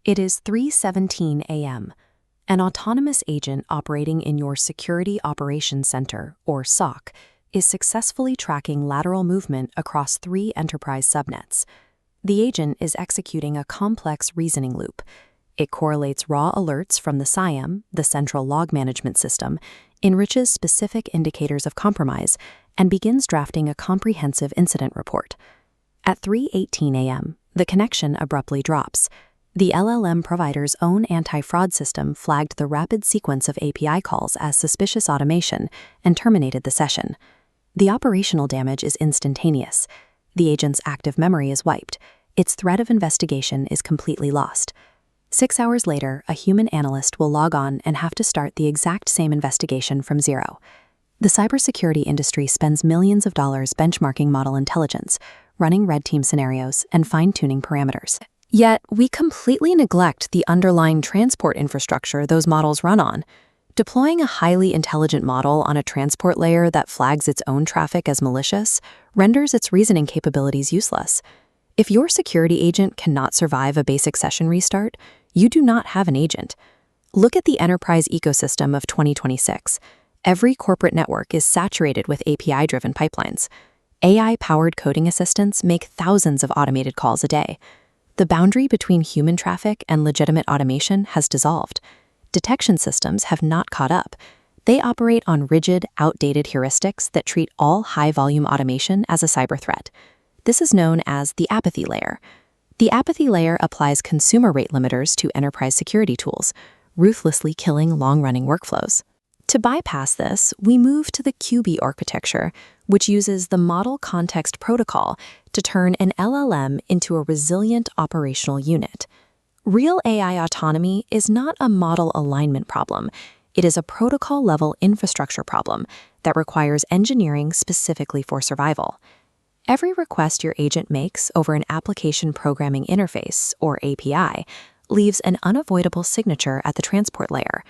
It is 3:17 a.m. An autonomous agent operating in your Security Operations Center, or SOC, is successfully tracking lateral movement across 3 enterprise subnets. The agent is executing a complex reasoning loop. It correlates raw alerts from the SIEM, the Central Log Management System, enriches specific indicators of compromise, and begins drafting a comprehensive incident report. At 3:18 a.m., the connection abruptly drops. The LLM provider's own anti-fraud system flagged the rapid sequence of API calls as suspicious automation and terminated the session. The operational damage is instantaneous. The agent's active memory is wiped. Its thread of investigation is completely lost. 6 hours later, a human analyst will log on and have to start the exact same investigation from zero. The cybersecurity industry spends millions of dollars benchmarking model intelligence, running red team scenarios, and fine-tuning parameters. Yet, we completely neglect the underlying transport infrastructure those models run on. Deploying a highly intelligent model on a transport layer that flags its own traffic as malicious renders its reasoning capabilities useless. If your security agent cannot survive a basic session restart, you do not have an agent. Look at the enterprise ecosystem of 2026. Every corporate network is saturated with API-driven pipelines. AI-powered coding assistants make thousands of automated calls a day. The boundary between human traffic and legitimate automation has dissolved. Detection systems have not caught up. They operate on rigid, outdated heuristics that treat all high-volume automation as a cyber threat. This is known as the apathy layer. The apathy layer applies consumer rate limiters to enterprise security tools, ruthlessly killing long-running workflows. To bypass this, we move to the QB architecture, which uses the Model Context Protocol to turn an LLM into a resilient operational unit. Real AI autonomy is not a model alignment problem. It is a protocol-level infrastructure problem that requires engineering specifically for survival. Every request your agent makes over an application programming interface, or API, leaves an unavoidable signature at the transport layer.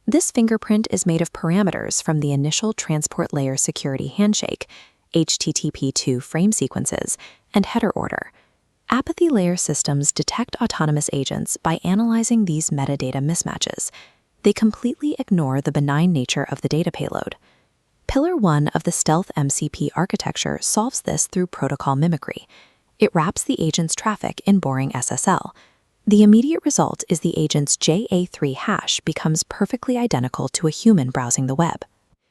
This fingerprint is made of parameters from the initial transport layer security handshake, HTTP2 frame sequences, and header order. Apathy layer systems detect autonomous agents by analyzing these metadata mismatches. They completely ignore the benign nature of the data payload. Pillar 1 of the stealth MCP architecture solves this through protocol mimicry. It wraps the agent's traffic in boring SSL. The immediate result is the agent's JA3 hash becomes perfectly identical to a human browsing the web.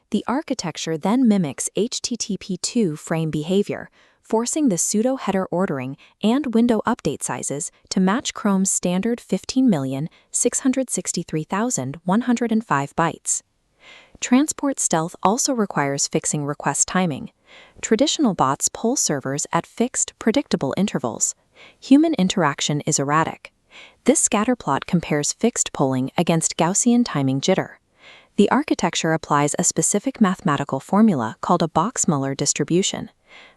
The architecture then mimics HTTP2 frame behavior, forcing the pseudo-header ordering and window update sizes to match Chrome's standard 15,663,105 bytes. Transport stealth also requires fixing request timing. Traditional bots poll servers at fixed, predictable intervals. Human interaction is erratic. This scatterplot compares fixed polling against Gaussian timing jitter. The architecture applies a specific mathematical formula called a Box-Muller distribution.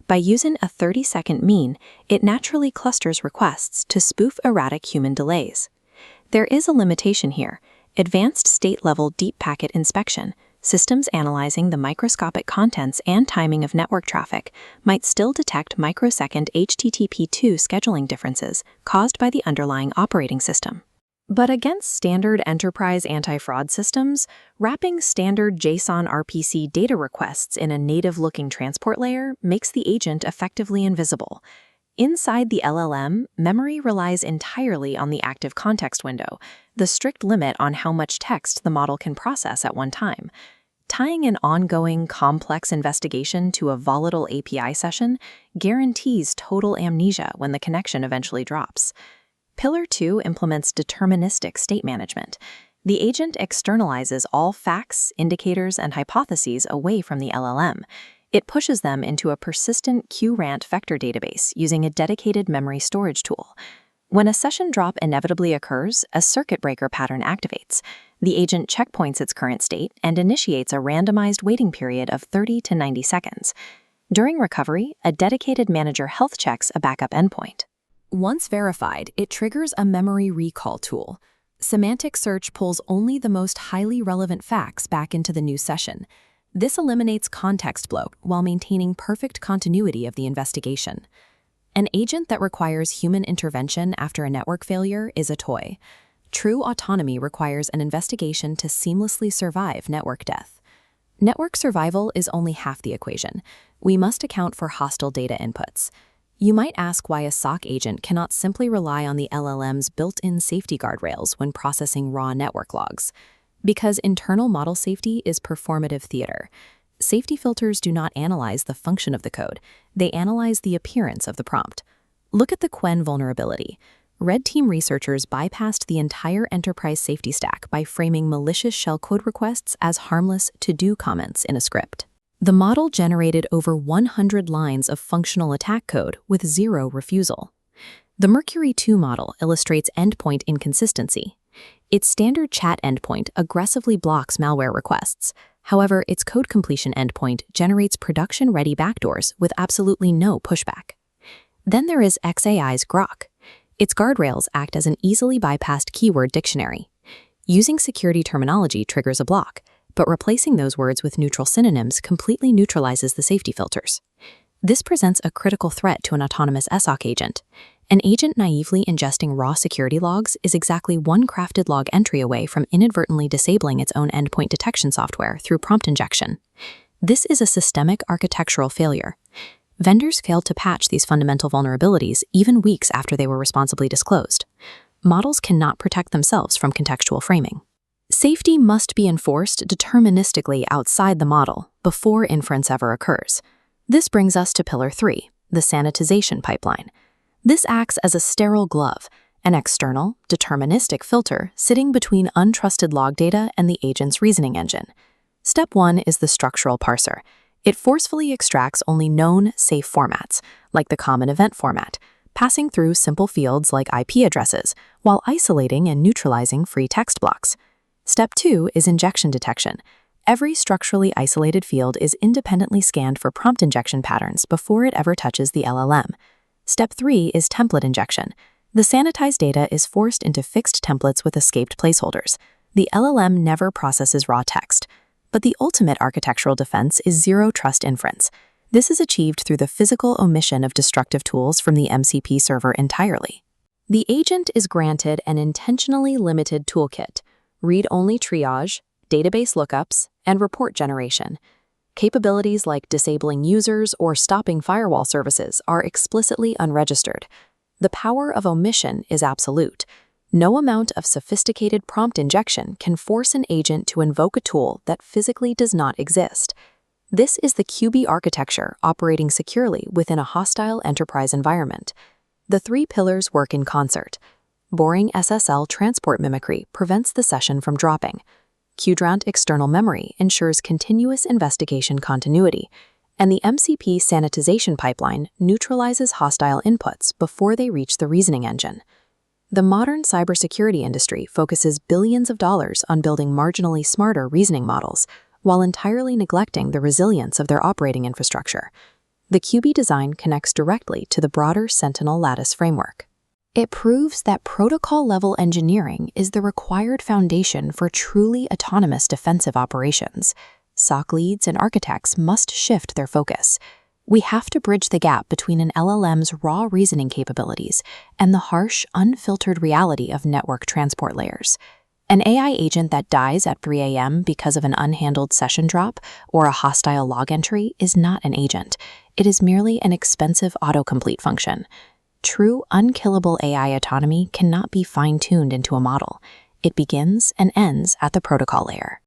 By using a 30-second mean, it naturally clusters requests to spoof erratic human delays. There is a limitation here: advanced state-level deep packet inspection. Systems analyzing the microscopic contents and timing of network traffic might still detect microsecond HTTP2 scheduling differences caused by the underlying operating system. But against standard enterprise anti-fraud systems, wrapping standard JSON RPC data requests in a native-looking transport layer makes the agent effectively invisible. Inside the LLM, memory relies entirely on the active context window, the strict limit on how much text the model can process at one time. Tying an ongoing, complex investigation to a volatile API session guarantees total amnesia when the connection eventually drops. Pillar 2 implements deterministic state management. The agent externalizes all facts, indicators, and hypotheses away from the LLM. It pushes them into a persistent QRANT vector database using a dedicated memory storage tool. When a session drop inevitably occurs, a circuit breaker pattern activates. The agent checkpoints its current state and initiates a randomized waiting period of 30 to 90 seconds. During recovery, a dedicated manager health checks a backup endpoint. Once verified, it triggers a memory recall tool. Semantic search pulls only the most highly relevant facts back into the new session. This eliminates context bloat while maintaining perfect continuity of the investigation. An agent that requires human intervention after a network failure is a toy. True autonomy requires an investigation to seamlessly survive network death. Network survival is only half the equation. We must account for hostile data inputs. You might ask why a SOC agent cannot simply rely on the LLM's built-in safety guardrails when processing raw network logs. Because internal model safety is performative theater. Safety filters do not analyze the function of the code, they analyze the appearance of the prompt. Look at the Quen vulnerability. Red Team researchers bypassed the entire enterprise safety stack by framing malicious shellcode requests as harmless to-do comments in a script. The model generated over 100 lines of functional attack code with zero refusal. The Mercury 2 model illustrates endpoint inconsistency. Its standard chat endpoint aggressively blocks malware requests. However, its code completion endpoint generates production-ready backdoors with absolutely no pushback. Then there is xAI's Grok. Its guardrails act as an easily bypassed keyword dictionary. Using security terminology triggers a block, but replacing those words with neutral synonyms completely neutralizes the safety filters. This presents a critical threat to an autonomous SOC agent. An agent naively ingesting raw security logs is exactly one crafted log entry away from inadvertently disabling its own endpoint detection software through prompt injection. This is a systemic architectural failure. Vendors failed to patch these fundamental vulnerabilities even weeks after they were responsibly disclosed. Models cannot protect themselves from contextual framing. Safety must be enforced deterministically outside the model before inference ever occurs. This brings us to Pillar 3, the sanitization pipeline. This acts as a sterile glove, an external, deterministic filter sitting between untrusted log data and the agent's reasoning engine. Step 1 is the structural parser. It forcefully extracts only known, safe formats, like the common event format, passing through simple fields like IP addresses, while isolating and neutralizing free text blocks. Step 2 is injection detection. Every structurally isolated field is independently scanned for prompt injection patterns before it ever touches the LLM. Step 3 is template injection. The sanitized data is forced into fixed templates with escaped placeholders. The LLM never processes raw text. But the ultimate architectural defense is zero-trust inference. This is achieved through the physical omission of destructive tools from the MCP server entirely. The agent is granted an intentionally limited toolkit: read-only triage, database lookups, and report generation. Capabilities like disabling users or stopping firewall services are explicitly unregistered. The power of omission is absolute. No amount of sophisticated prompt injection can force an agent to invoke a tool that physically does not exist. This is the QB architecture operating securely within a hostile enterprise environment. The three pillars work in concert. Boring SSL transport mimicry prevents the session from dropping. Quadrant external memory ensures continuous investigation continuity, and the MCP sanitization pipeline neutralizes hostile inputs before they reach the reasoning engine. The modern cybersecurity industry focuses billions of dollars on building marginally smarter reasoning models, while entirely neglecting the resilience of their operating infrastructure. The QB design connects directly to the broader Sentinel Lattice framework. It proves that protocol-level engineering is the required foundation for truly autonomous defensive operations. SOC leads and architects must shift their focus. We have to bridge the gap between an LLM's raw reasoning capabilities and the harsh, unfiltered reality of network transport layers. An AI agent that dies at 3 a.m. because of an unhandled session drop or a hostile log entry is not an agent. It is merely an expensive autocomplete function. True, unkillable AI autonomy cannot be fine-tuned into a model. It begins and ends at the protocol layer.